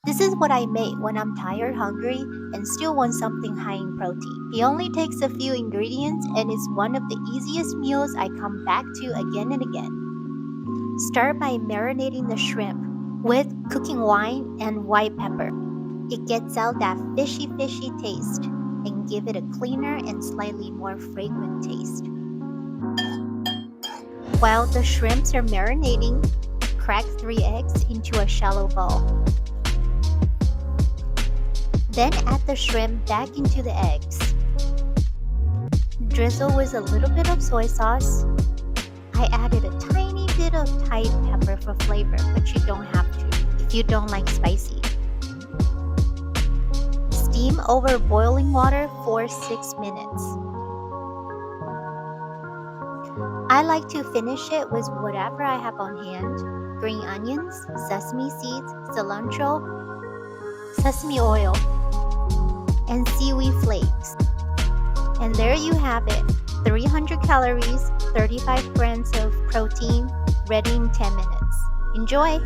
This is what I make when I'm tired, hungry, and still want something high in protein. It only takes a few ingredients and it's one of the easiest meals I come back to again and again. Start by marinating the shrimp with cooking wine and white pepper. It gets out that fishy taste and give it a cleaner and slightly more fragrant taste. While the shrimps are marinating, crack 3 eggs into a shallow bowl. Then add the shrimp back into the eggs. Drizzle with a little bit of soy sauce. I added a tiny bit of Thai pepper for flavor, but you don't have to if you don't like spicy. Steam over boiling water for 6 minutes. I like to finish it with whatever I have on hand: green onions, sesame seeds, cilantro, sesame oil, and seaweed flakes. And there you have it, 300 calories, 35 grams of protein, ready in 10 minutes. Enjoy!